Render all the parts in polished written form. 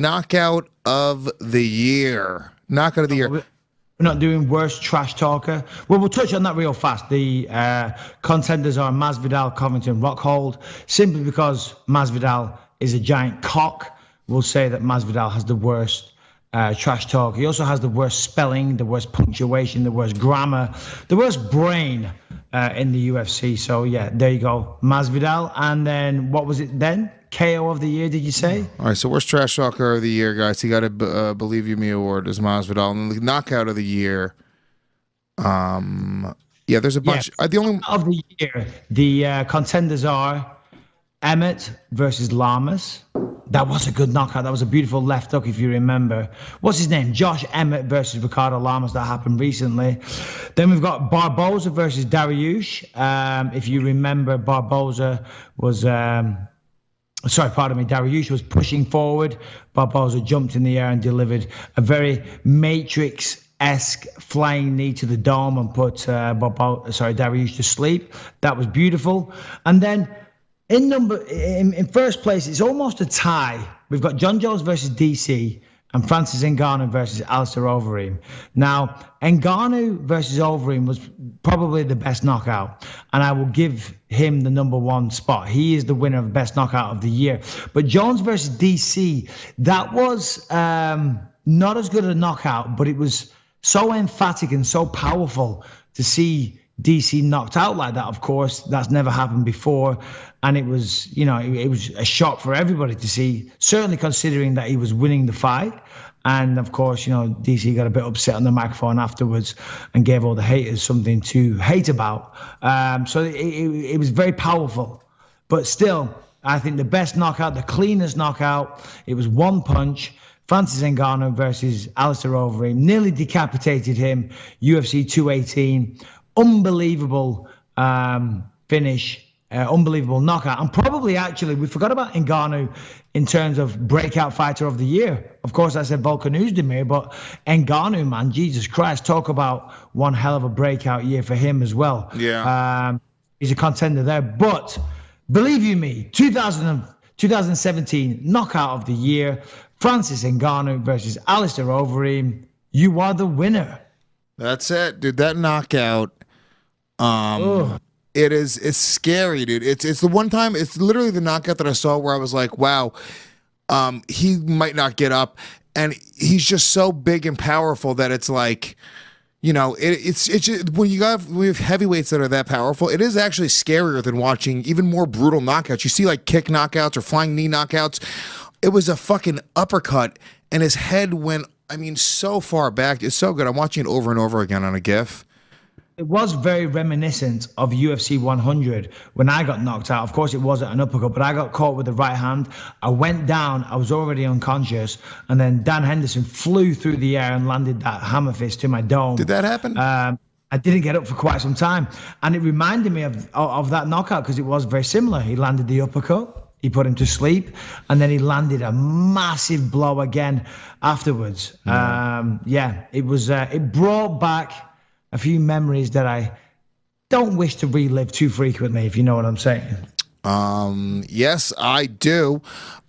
knockout of the year. Knockout of the year. We're not doing worst trash talker. Well, we'll touch on that real fast. The contenders are Masvidal, Covington, Rockhold. Simply because Masvidal is a giant cock, we'll say that Masvidal has the worst trash talk. He also has the worst spelling, the worst punctuation, the worst grammar, the worst brain in the UFC. So, yeah, there you go. Masvidal. And then what was it then? KO of the year, did you say? All right, so worst trash talker of the year, guys. He got a Believe You Me award as Masvidal. And the knockout of the year, yeah, there's a bunch. Yeah, the only of the year, the contenders are Emmett versus Lamas. That was a good knockout. That was a beautiful left hook, if you remember. What's his name? Josh Emmett versus Ricardo Lamas. That happened recently. Then we've got Barboza versus Dariush. If you remember, Barboza was... Dariush was pushing forward. Barboza jumped in the air and delivered a very Matrix-esque flying knee to the dome and put Dariush to sleep. That was beautiful. And then in first place, it's almost a tie. We've got John Jones versus DC and Francis Ngannou versus Alistair Overeem. Now, Ngannou versus Overeem was probably the best knockout, and I will give him the #1 spot. He is the winner of best knockout of the year. But Jones versus DC, that was not as good a knockout, but it was so emphatic and so powerful to see DC knocked out like that. Of course, that's never happened before. And it was, it was a shock for everybody to see, certainly considering that he was winning the fight. And of course, DC got a bit upset on the microphone afterwards and gave all the haters something to hate about. So it was very powerful. But still, I think the best knockout, the cleanest knockout, it was one punch. Francis Ngannou versus Alistair Overeem, nearly decapitated him. UFC 218, unbelievable finish. Unbelievable knockout. And probably, actually, we forgot about Ngannou in terms of breakout fighter of the year. Of course, I said Volkan Oezdemir, but Ngannou, man, Jesus Christ, talk about one hell of a breakout year for him as well. Yeah. He's a contender there. But believe you me, 2017 knockout of the year, Francis Ngannou versus Alistair Overeem. You are the winner. That's it, dude. That knockout. It's scary, dude. It's the one time, it's literally the knockout that I saw where I was like, wow, he might not get up, and he's just so big and powerful that it's like, it's just, when we have heavyweights that are that powerful, it is actually scarier than watching even more brutal knockouts. You see like kick knockouts or flying knee knockouts. It was a fucking uppercut, and his head went, so far back. It's so good. I'm watching it over and over again on a GIF. It was very reminiscent of UFC 100 when I got knocked out. Of course, it wasn't an uppercut, but I got caught with the right hand. I went down. I was already unconscious. And then Dan Henderson flew through the air and landed that hammer fist to my dome. Did that happen? I didn't get up for quite some time. And it reminded me of that knockout because it was very similar. He landed the uppercut. He put him to sleep. And then he landed a massive blow again afterwards. It was. It brought back a few memories that I don't wish to relive too frequently, if you know what I'm saying. Yes, I do.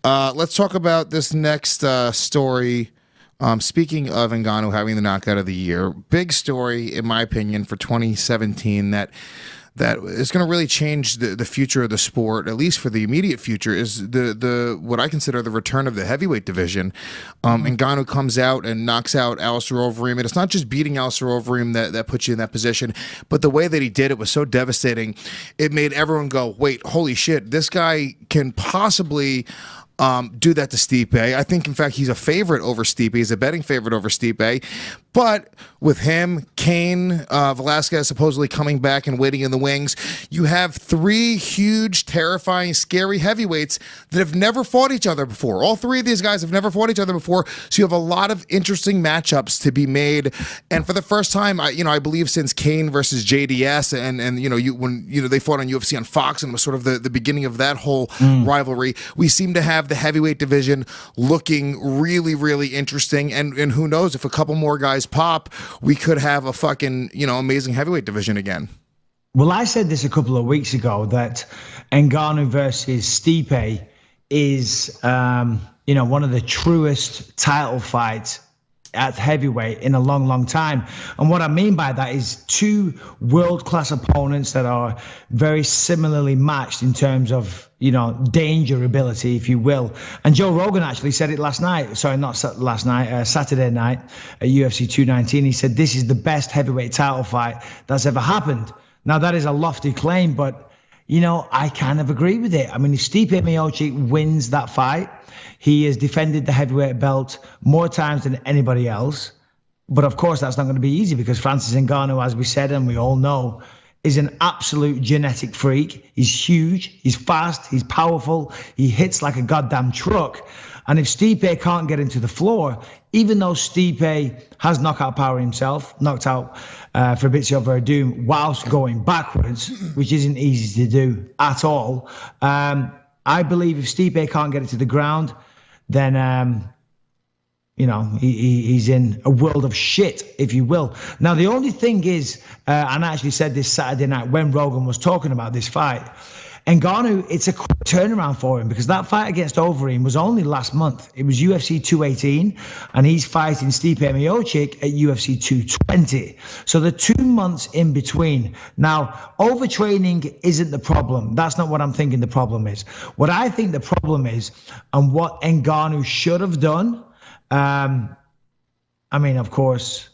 Let's talk about this next story. Speaking of Ngannou having the knockout of the year, big story, in my opinion, for 2017 that is going to really change the future of the sport, at least for the immediate future, is the what I consider the return of the heavyweight division. Ngannou comes out and knocks out Alistair Overeem, and it's not just beating Alistair Overeem that puts you in that position, but the way that he did it was so devastating. It made everyone go, wait, holy shit, this guy can possibly do that to Stipe. I think, in fact, he's a favorite over Stipe. He's a betting favorite over Stipe. But with him, Cain, Velasquez supposedly coming back and waiting in the wings, you have three huge, terrifying, scary heavyweights that have never fought each other before. All three of these guys have never fought each other before, so you have a lot of interesting matchups to be made. And for the first time, I believe since Cain versus JDS, and when they fought on UFC on Fox, and it was sort of the beginning of that whole rivalry, we seem to have the heavyweight division looking really, really interesting. And who knows, if a couple more guys pop, we could have a fucking, amazing heavyweight division again. Well, I said this a couple of weeks ago that Ngannou versus Stipe is, one of the truest title fights at heavyweight in a long, long time. And what I mean by that is two world-class opponents that are very similarly matched in terms of, danger ability, if you will. And Joe Rogan actually said it last night. Sorry, not last night, Saturday night at UFC 219. He said, this is the best heavyweight title fight that's ever happened. Now, that is a lofty claim, but, I kind of agree with it. I mean, if Stipe Miocic wins that fight, he has defended the heavyweight belt more times than anybody else. But of course, that's not going to be easy because Francis Ngannou, as we said, and we all know, is an absolute genetic freak. He's huge, he's fast, he's powerful, he hits like a goddamn truck. And if Stipe can't get into the floor, even though Stipe has knockout power himself, knocked out Fabrizio Verdum whilst going backwards, which isn't easy to do at all, I believe if Stipe can't get it to the ground, then, he's in a world of shit, if you will. Now, the only thing is, and I actually said this Saturday night when Rogan was talking about this fight, Ngannou, it's a quick turnaround for him because that fight against Overeem was only last month. It was UFC 218, and he's fighting Stipe Miocic at UFC 220. So the 2 months in between. Now, overtraining isn't the problem. That's not what I'm thinking the problem is. What I think the problem is, and what Ngannou should have done, of course,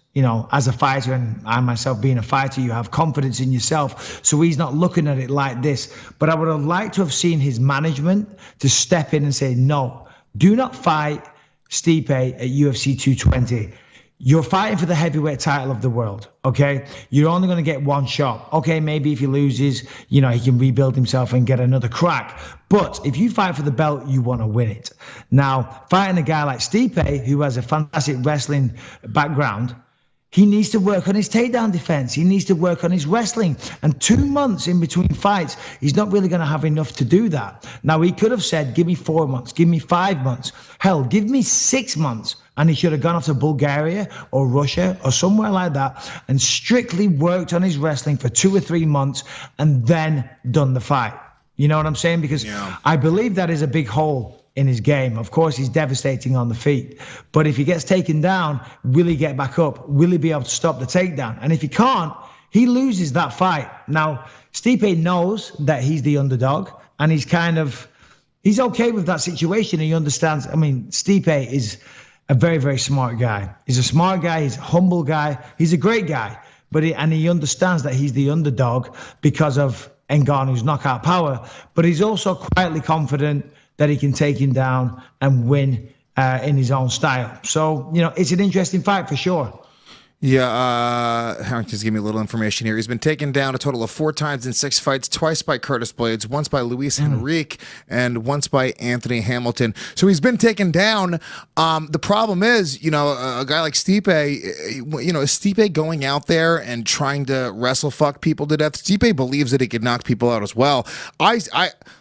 as a fighter, and I myself being a fighter, you have confidence in yourself. So he's not looking at it like this. But I would have liked to have seen his management to step in and say, no, do not fight Stipe at UFC 220. You're fighting for the heavyweight title of the world, okay? You're only going to get one shot. Okay, maybe if he loses, he can rebuild himself and get another crack. But if you fight for the belt, you want to win it. Now, fighting a guy like Stipe, who has a fantastic wrestling background, he needs to work on his takedown defense. He needs to work on his wrestling. And 2 months in between fights, he's not really going to have enough to do that. Now, he could have said, give me 4 months, give me 5 months. Hell, give me 6 months. And he should have gone off to Bulgaria or Russia or somewhere like that and strictly worked on his wrestling for 2 or 3 months and then done the fight. You know what I'm saying? Because I believe that is a big hole in his game. Of course, he's devastating on the feet. But if he gets taken down, will he get back up? Will he be able to stop the takedown? And if he can't, he loses that fight. Now, Stipe knows that he's the underdog, and he's okay with that situation. He understands. I mean, Stipe is a very, very smart guy. He's a smart guy. He's a humble guy. He's a great guy. But he understands that he's the underdog because of Ngannou's knockout power. But he's also quietly confident that he can take him down and win in his own style. So, it's an interesting fight for sure. Yeah, Harrington's giving me a little information here. He's been taken down a total of 4 times in 6 fights, twice by Curtis Blades, once by Luis Henrique, and once by Anthony Hamilton. So he's been taken down. The problem is, a guy like Stipe, is Stipe going out there and trying to wrestle fuck people to death? Stipe believes that he could knock people out as well.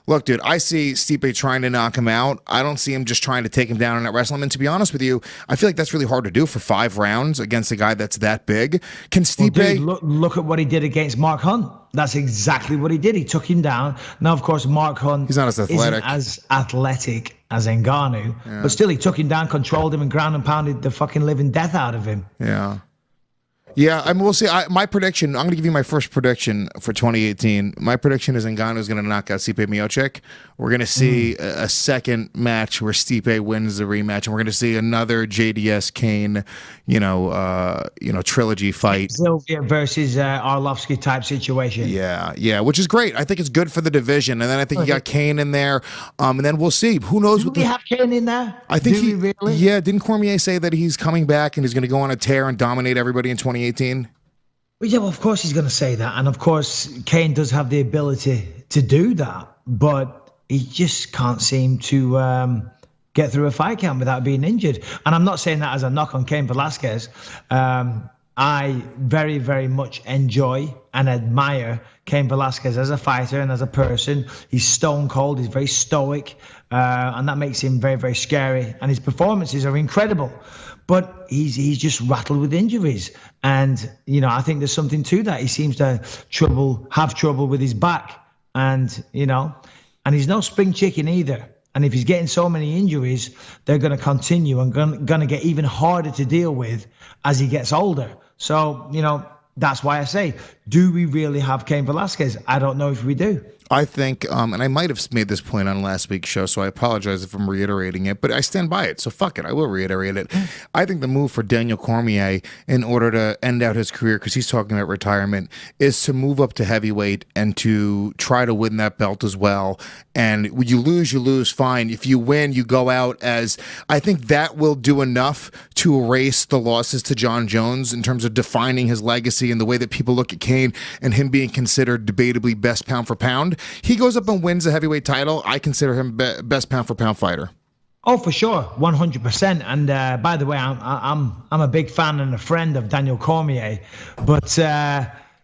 Look, dude, I see Stipe trying to knock him out. I don't see him just trying to take him down and not wrestle him. And to be honest with you, I feel like that's really hard to do for 5 rounds against a guy that's that big. Can Stipe... Well, dude, look at what he did against Mark Hunt. That's exactly what he did. He took him down. Now, of course, Mark Hunt He's not as athletic. Isn't as athletic as Ngannou, but still he took him down, controlled him, and ground and pounded the fucking living death out of him. Yeah. Yeah, I mean, we'll see. My prediction, I'm going to give you my first prediction for 2018. My prediction is Ngannou is going to knock out Stipe Miocic. We're going to see a second match where Stipe wins the rematch, and we're going to see another JDS Kane, trilogy fight. Sylvia versus Arlovsky type situation. Yeah, which is great. I think it's good for the division. And then I think you got Kane in there, and then we'll see. Who knows? Do we have Kane in there? I think really? Yeah, didn't Cormier say that he's coming back and he's going to go on a tear and dominate everybody in 2018? Well, yeah, of course he's going to say that. And of course, Kane does have the ability to do that. But he just can't seem to get through a fight camp without being injured. And I'm not saying that as a knock on Cain Velasquez. I very, very much enjoy and admire Cain Velasquez as a fighter and as a person. He's stone cold. He's very stoic. And that makes him very, very scary. And his performances are incredible. But he's just rattled with injuries. And, I think there's something to that. He seems to have trouble with his back. And, and he's no spring chicken either. And if he's getting so many injuries, they're going to continue and going to get even harder to deal with as he gets older. So, that's why I say, do we really have Cain Velasquez? I don't know if we do. I think, and I might have made this point on last week's show, so I apologize if I'm reiterating it, but I stand by it. So fuck it, I will reiterate it. I think the move for Daniel Cormier in order to end out his career, because he's talking about retirement, is to move up to heavyweight and to try to win that belt as well. And when you lose, fine. If you win, you go out as, I think that will do enough to erase the losses to John Jones in terms of defining his legacy and the way that people look at Cain and him being considered debatably best pound for pound. He goes up and wins the heavyweight title. I consider him best pound for pound fighter. Oh, for sure, 100%. And by the way, I'm a big fan and a friend of Daniel Cormier, but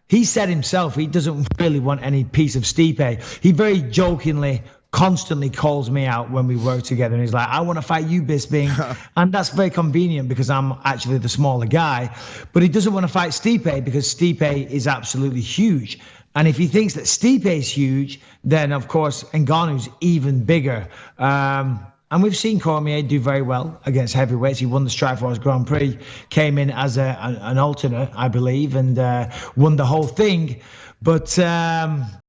he said himself he doesn't really want any piece of Stipe. He very jokingly constantly calls me out when we work together, and he's like, I want to fight you, Bisping. And that's very convenient because I'm actually the smaller guy, but he doesn't want to fight Stipe because Stipe is absolutely huge. And if he thinks that Stipe is huge, then of course Ngannou's even bigger. And we've seen Cormier do very well against heavyweights. He won the Strikeforce Grand Prix, came in as an alternate, I believe, and won the whole thing. But